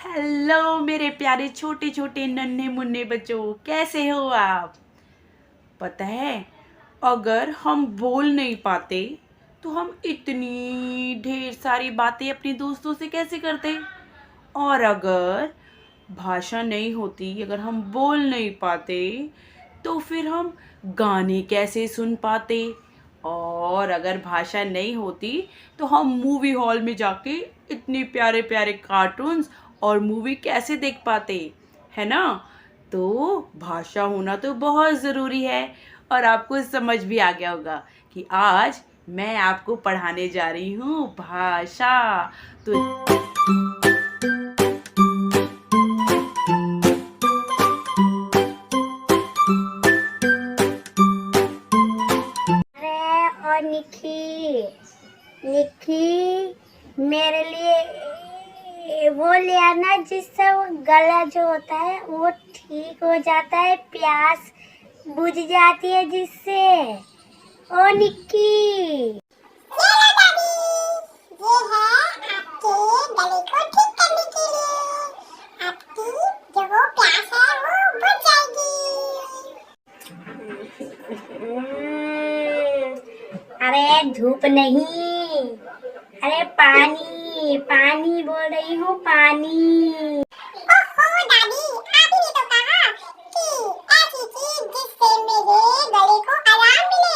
Hello मेरे प्यारे छोटे छोटे नन्हे मुन्ने बच्चों, कैसे हो आप। पता है, अगर हम बोल नहीं पाते तो हम इतनी ढेर सारी बातें अपने दोस्तों से कैसे करते। और अगर भाषा नहीं होती, अगर हम बोल नहीं पाते तो फिर हम गाने कैसे सुन पाते। और अगर भाषा नहीं होती तो हम मूवी हॉल में जाके इतने प्यारे प्यारे कार्टून्स और मूवी कैसे देख पाते, है ना। तो भाषा होना तो बहुत ज़रूरी है। और आपको समझ भी आ गया होगा कि आज मैं आपको पढ़ाने जा रही हूँ भाषा। तो और निक्की निक्की मेरे लिए वो ले आना जिससे वो गला जो होता है वो ठीक हो जाता है, प्यास बुझ जाती है जिससे। ओ निक्की, अरे धूप नहीं, अरे पानी पानी बोल रही हूँ, पानी। ओहो दादी, आप ही ने तो कहा कि ऐसी चीज जिससे मेरे गले को आराम मिले।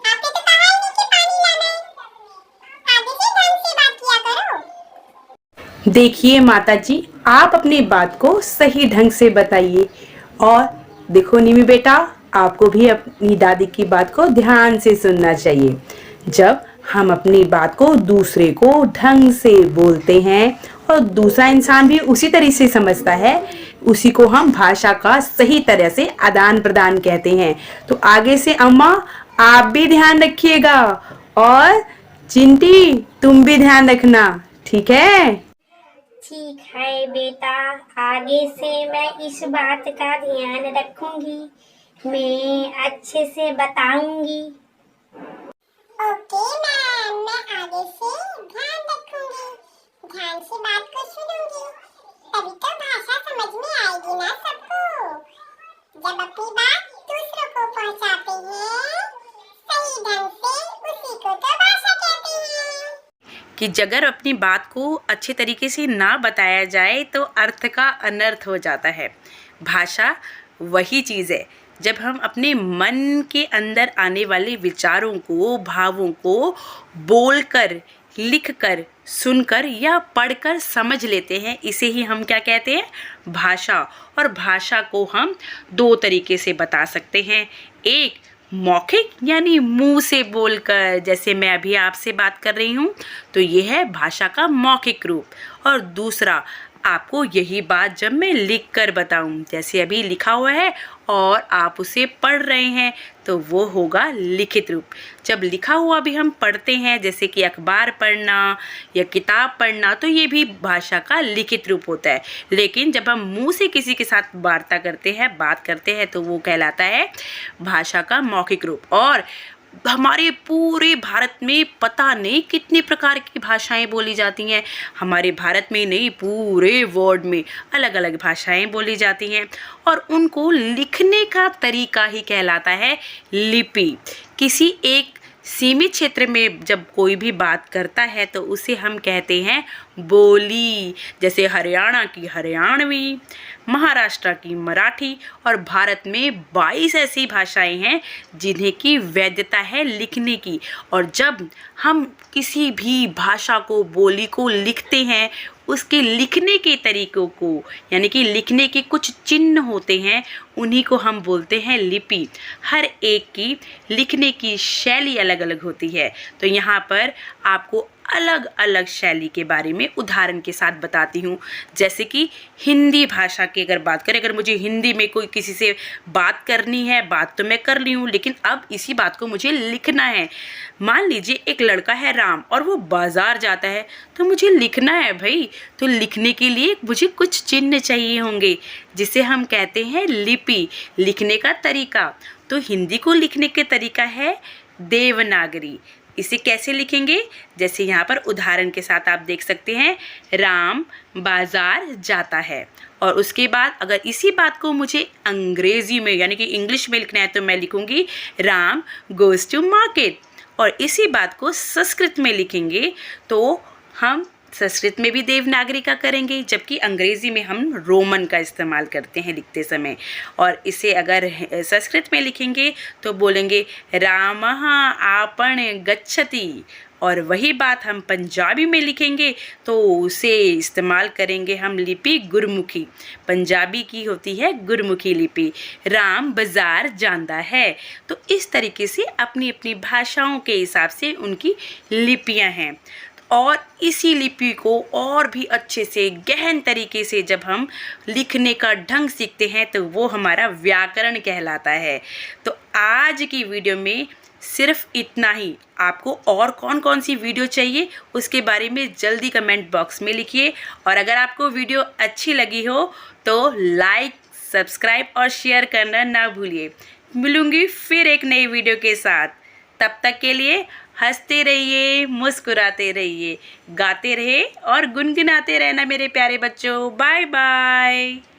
आपने तो कहा ही नहीं कि पानी लाना है। आगे से ढंग से बात किया करो। देखिए माता जी, आप अपनी बात को सही ढंग से बताइए। और देखो निमी बेटा, आपको भी अपनी दादी की बात को ध्यान से सुनना चाहिए। जब हम अपनी बात को दूसरे को ढंग से बोलते हैं और दूसरा इंसान भी उसी तरह से समझता है, उसी को हम भाषा का सही तरह से आदान प्रदान कहते हैं। तो आगे से अम्मा आप भी ध्यान रखिएगा और चिंटी तुम भी ध्यान रखना, ठीक है। ठीक है बेटा, आगे से मैं इस बात का ध्यान रखूंगी, मैं अच्छे से बताऊंगी। ओके मैम, मैं आगे से ध्यान रखूंगी, ध्यान से बात को सुनूंगी, तभी तो भाषा समझ में आएगी ना सबको। जब अपनी बात दूसरों को पहुंचाते हैं सही ढंग से, उसी को तो भाषा कहते हैं। कि अगर अपनी बात को अच्छे तरीके से ना बताया जाए तो अर्थ का अनर्थ हो जाता है। भाषा वही चीज़ है जब हम अपने मन के अंदर आने वाले विचारों को, भावों को बोलकर, लिखकर, सुनकर या पढ़कर समझ लेते हैं, इसे ही हम क्या कहते हैं, भाषा। और भाषा को हम दो तरीके से बता सकते हैं। एक मौखिक यानी मुंह से बोलकर, जैसे मैं अभी आपसे बात कर रही हूँ, तो ये है भाषा का मौखिक रूप। और दूसरा, आपको यही बात जब मैं लिख कर बताऊँ, जैसे अभी लिखा हुआ है और आप उसे पढ़ रहे हैं, तो वो होगा लिखित रूप। जब लिखा हुआ भी हम पढ़ते हैं, जैसे कि अखबार पढ़ना या किताब पढ़ना, तो ये भी भाषा का लिखित रूप होता है। लेकिन जब हम मुंह से किसी के साथ वार्ता करते हैं, बात करते हैं, तो वो कहलाता है भाषा का मौखिक रूप। और हमारे पूरे भारत में पता नहीं कितने प्रकार की भाषाएं बोली जाती हैं। हमारे भारत में नहीं, पूरे वर्ल्ड में अलग अलग भाषाएं बोली जाती हैं। और उनको लिखने का तरीका ही कहलाता है लिपि। किसी एक सीमित क्षेत्र में जब कोई भी बात करता है तो उसे हम कहते हैं बोली। जैसे हरियाणा की हरियाणवी, महाराष्ट्र की मराठी, और भारत में 22 ऐसी भाषाएं हैं जिन्हें की वैधता है लिखने की। और जब हम किसी भी भाषा को, बोली को लिखते हैं, उसके लिखने के तरीकों को, यानी कि लिखने के कुछ चिन्ह होते हैं, उन्हीं को हम बोलते हैं लिपि। हर एक की लिखने की शैली अलग अलग होती है। तो यहाँ पर आपको अलग अलग शैली के बारे में उदाहरण के साथ बताती हूँ। जैसे कि हिंदी भाषा की अगर बात करें, अगर मुझे हिंदी में कोई किसी से बात करनी है, बात तो मैं कर ली हूँ, लेकिन अब इसी बात को मुझे लिखना है। मान लीजिए एक लड़का है राम और वो बाज़ार जाता है, तो मुझे लिखना है भाई। तो लिखने के लिए मुझे कुछ चिन्ह चाहिए होंगे, जिसे हम कहते हैं लिपि, लिखने का तरीका। तो हिंदी को लिखने के तरीका है देवनागरी, इसे कैसे लिखेंगे? जैसे यहाँ पर उदाहरण के साथ आप देख सकते हैं, राम बाजार जाता है। और उसके बाद अगर इसी बात को मुझे अंग्रेजी में यानी कि इंग्लिश में लिखना है तो मैं लिखूंगी राम गोज़ टू मार्केट। और इसी बात को संस्कृत में लिखेंगे तो हम संस्कृत में भी देवनागरी का करेंगे, जबकि अंग्रेज़ी में हम रोमन का इस्तेमाल करते हैं लिखते समय। और इसे अगर संस्कृत में लिखेंगे तो बोलेंगे रामः आपण गच्छति। और वही बात हम पंजाबी में लिखेंगे तो उसे इस्तेमाल करेंगे हम लिपि गुरमुखी। पंजाबी की होती है गुरमुखी लिपि। राम बाजार जांदा है। तो इस तरीके से अपनी अपनी भाषाओं के हिसाब से उनकी लिपियां हैं। और इसी लिपि को और भी अच्छे से गहन तरीके से जब हम लिखने का ढंग सीखते हैं तो वो हमारा व्याकरण कहलाता है। तो आज की वीडियो में सिर्फ इतना ही। आपको और कौन कौन सी वीडियो चाहिए उसके बारे में जल्दी कमेंट बॉक्स में लिखिए। और अगर आपको वीडियो अच्छी लगी हो तो लाइक, सब्सक्राइब और शेयर करना ना भूलिए। मिलूंगी फिर एक नई वीडियो के साथ। तब तक के लिए हंसते रहिए, मुस्कुराते रहिए, गाते रहे और गुनगुनाते रहना मेरे प्यारे बच्चों। Bye bye.